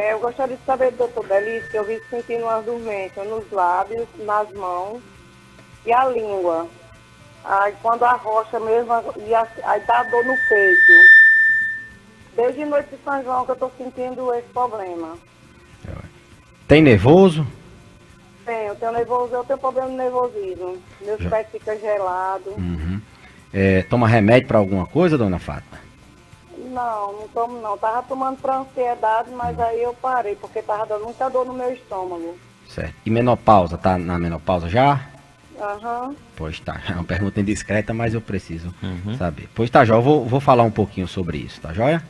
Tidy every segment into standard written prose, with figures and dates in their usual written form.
Eu gostaria de saber, doutor Belício, que eu vi sentindo uma dormência nos lábios, nas mãos e a língua. Aí quando arrocha mesmo, aí dá dor no peito. Desde noite de São João que eu estou sentindo esse problema. Tem nervoso? Eu tenho problema de nervosismo. Meus pés ficam gelados. Uhum. Toma remédio para alguma coisa, dona Fátima? Não tomo não. Tava tomando para ansiedade, mas aí eu parei, porque tava dando muita dor no meu estômago. Certo. E menopausa? Tá na menopausa já? Aham. Pois tá. É uma pergunta indiscreta, mas eu preciso saber. Pois tá, Jó. Eu vou falar um pouquinho sobre isso, tá joia?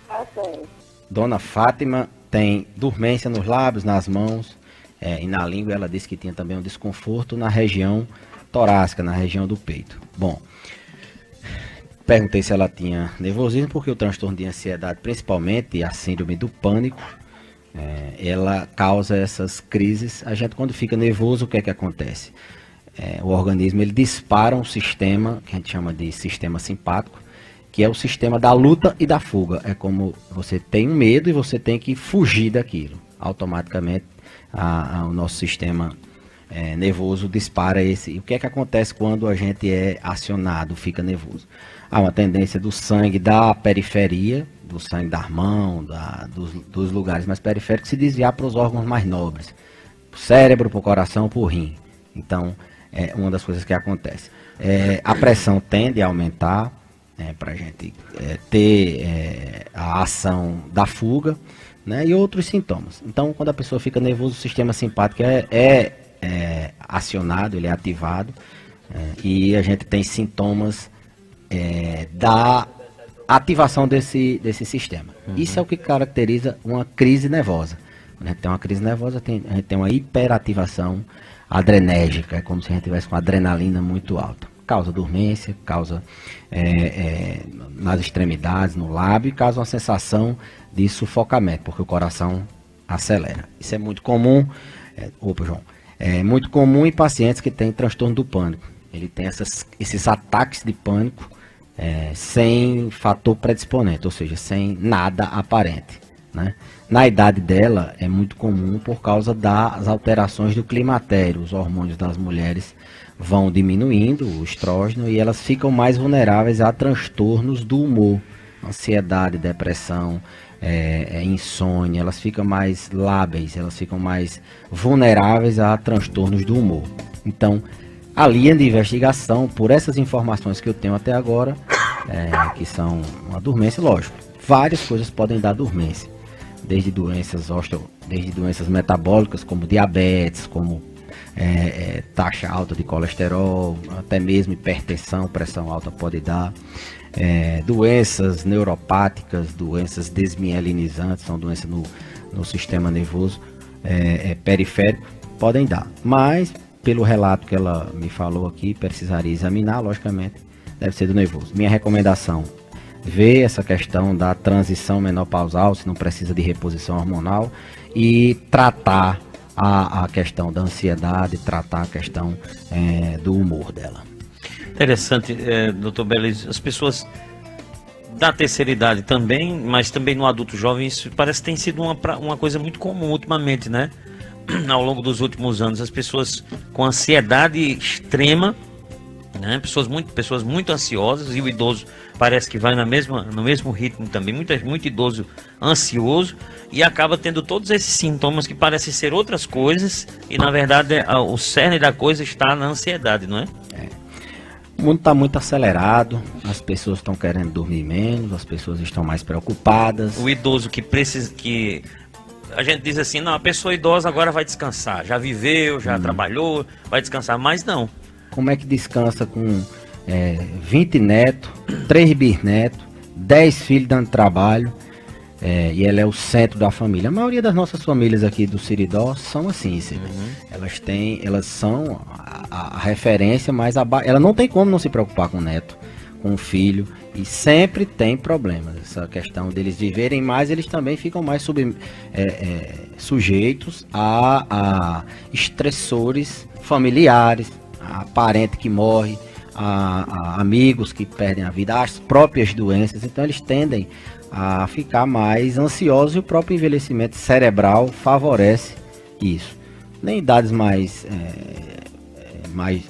Tá certo. Dona Fátima tem dormência nos lábios, nas mãos e na língua. Ela disse que tinha também um desconforto na região torácica, na região do peito. Bom, perguntei se ela tinha nervosismo, porque o transtorno de ansiedade, principalmente a síndrome do pânico, ela causa essas crises. A gente, quando fica nervoso, o que é que acontece? O organismo ele dispara um sistema que a gente chama de sistema simpático, que é o sistema da luta e da fuga. É como você tem um medo e você tem que fugir daquilo. Automaticamente o nosso sistema nervoso dispara esse. E o que é que acontece quando a gente é acionado, fica nervoso? Há uma tendência do sangue da periferia, do sangue da mão, dos lugares mais periféricos, se desviar para os órgãos mais nobres. Para o cérebro, para o coração, para o rim. Então, é uma das coisas que acontece. A pressão tende a aumentar, para a gente ter a ação da fuga, né, e outros sintomas. Então, quando a pessoa fica nervosa, o sistema simpático é acionado, ele é ativado, e a gente tem sintomas da ativação desse sistema. Isso é o que caracteriza uma crise nervosa. Quando a gente tem uma crise nervosa, a gente tem uma hiperativação adrenérgica, é como se a gente tivesse com adrenalina muito alta. Causa dormência, causa nas extremidades, no lábio, e causa uma sensação de sufocamento, porque o coração acelera. Isso é muito comum, João, é muito comum em pacientes que têm transtorno do pânico. Ele tem esses ataques de pânico sem fator predisponente, ou seja, sem nada aparente, né? Na idade dela é muito comum por causa das alterações do climatério. Os hormônios das mulheres vão diminuindo, o estrógeno, e elas ficam mais vulneráveis a transtornos do humor, ansiedade, depressão, insônia. Elas ficam mais lábeis, elas ficam mais vulneráveis a transtornos do humor. Então, a linha de investigação, por essas informações que eu tenho até agora, que são uma dormência, lógico, várias coisas podem dar dormência, desde doenças metabólicas, como diabetes, como taxa alta de colesterol, até mesmo hipertensão, pressão alta pode dar, doenças neuropáticas, doenças desmielinizantes, são doenças no sistema nervoso periférico, podem dar. Mas, pelo relato que ela me falou aqui, precisaria examinar, logicamente, deve ser do nervoso. Minha recomendação: ver essa questão da transição menopausal, se não precisa de reposição hormonal, e tratar a questão da ansiedade, tratar a questão do humor dela. Interessante, doutor Belício, as pessoas da terceira idade também, mas também no adulto jovem, isso parece que tem sido uma coisa muito comum ultimamente, né? Ao longo dos últimos anos, as pessoas com ansiedade extrema, né? Pessoas muito ansiosas, e o idoso parece que vai no mesmo ritmo também, muito idoso ansioso, e acaba tendo todos esses sintomas que parecem ser outras coisas, e na verdade o cerne da coisa está na ansiedade, não é? O mundo está muito acelerado, as pessoas estão querendo dormir menos, as pessoas estão mais preocupadas. O idoso que a gente diz assim, não, a pessoa idosa agora vai descansar, já viveu, já trabalhou, vai descansar, mas não. Como é que descansa com 20 netos, 3 bisnetos, 10 filhos dando trabalho, e ela é o centro da família? A maioria das nossas famílias aqui do Siridó são assim, elas são a referência, mas ela não tem como não se preocupar com o neto, com o filho, e sempre tem problemas. Essa questão deles viverem mais, eles também ficam mais sujeitos a estressores familiares, a parente que morre, a amigos que perdem a vida, as próprias doenças, então eles tendem a ficar mais ansiosos e o próprio envelhecimento cerebral favorece isso. Nem idades mais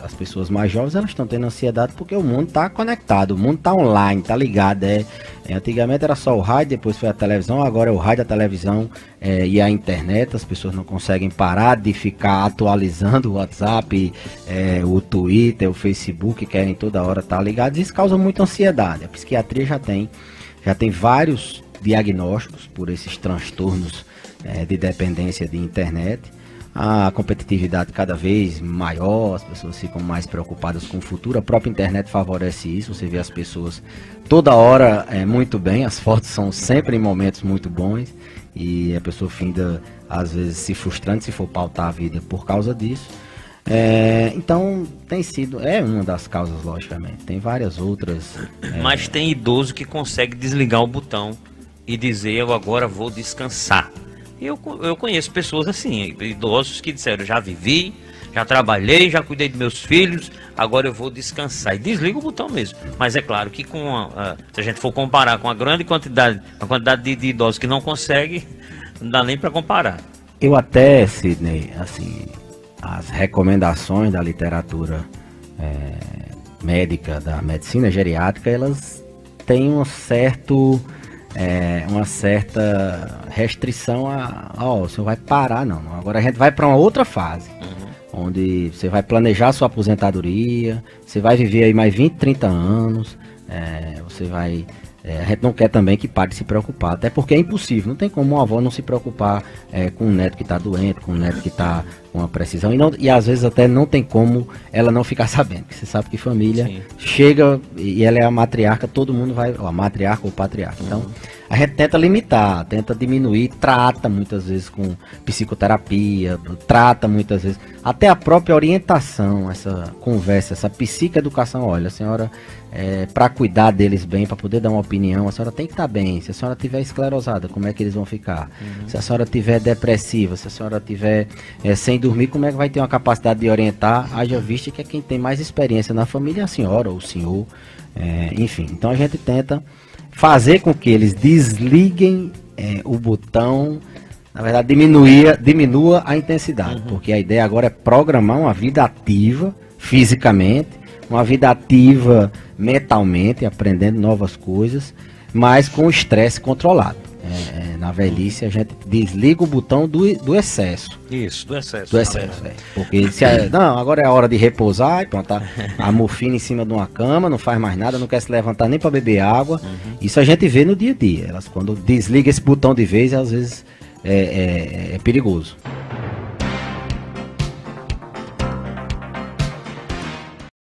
as pessoas mais jovens, elas estão tendo ansiedade porque o mundo está conectado, o mundo está online, está ligado. Antigamente era só o rádio, depois foi a televisão, agora é o rádio, a televisão e a internet. As pessoas não conseguem parar de ficar atualizando o WhatsApp, o Twitter, o Facebook, querem toda hora estar ligados. Isso causa muita ansiedade. A psiquiatria já tem vários diagnósticos por esses transtornos de dependência de internet. A competitividade cada vez maior, as pessoas ficam mais preocupadas com o futuro. A própria internet favorece isso. Você vê as pessoas toda hora muito bem, as fotos são sempre em momentos muito bons e a pessoa finda às vezes se frustrando se for pautar a vida por causa disso. Então tem sido, uma das causas, logicamente, tem várias outras. Mas tem idoso que consegue desligar o botão e dizer: eu agora vou descansar. Eu conheço pessoas assim, idosos que disseram: já vivi, já trabalhei, já cuidei dos meus filhos, agora eu vou descansar. E desliga o botão mesmo. Mas é claro que se a gente for comparar com a quantidade de idosos que não consegue, não dá nem para comparar. Eu até, Sidney, assim, as recomendações da literatura médica, da medicina geriátrica, elas têm uma certa restrição você vai parar, não. Agora a gente vai para uma outra fase, onde você vai planejar a sua aposentadoria, você vai viver aí mais 20, 30 anos, a gente não quer também que pare de se preocupar, até porque é impossível, não tem como uma avó não se preocupar com um neto que está doente, com um neto que está com uma precisão, e às vezes até não tem como ela não ficar sabendo, porque você sabe que família chega e ela é a matriarca, todo mundo vai, a matriarca ou patriarca, então a gente tenta limitar, tenta diminuir, trata muitas vezes com psicoterapia, trata muitas vezes, até a própria orientação, essa conversa, essa psicoeducação. Olha, a senhora, para cuidar deles bem, para poder dar uma opinião, a senhora tem que estar bem. Se a senhora tiver esclerosada, como é que eles vão ficar? Se a senhora tiver depressiva, se a senhora tiver sem dormir, como é que vai ter uma capacidade de orientar? Haja vista que é quem tem mais experiência na família, a senhora ou o senhor, enfim. Então a gente tenta fazer com que eles desliguem o botão, na verdade diminua a intensidade, porque a ideia agora é programar uma vida ativa fisicamente, uma vida ativa mentalmente, aprendendo novas coisas, mas com o estresse controlado. Na velhice a gente desliga o botão do excesso. Isso, do excesso. Porque não, agora é a hora de repousar, e pronto, a morfina em cima de uma cama, não faz mais nada, não quer se levantar nem para beber água. Isso a gente vê no dia a dia. Elas, quando desliga esse botão de vez, às vezes é perigoso.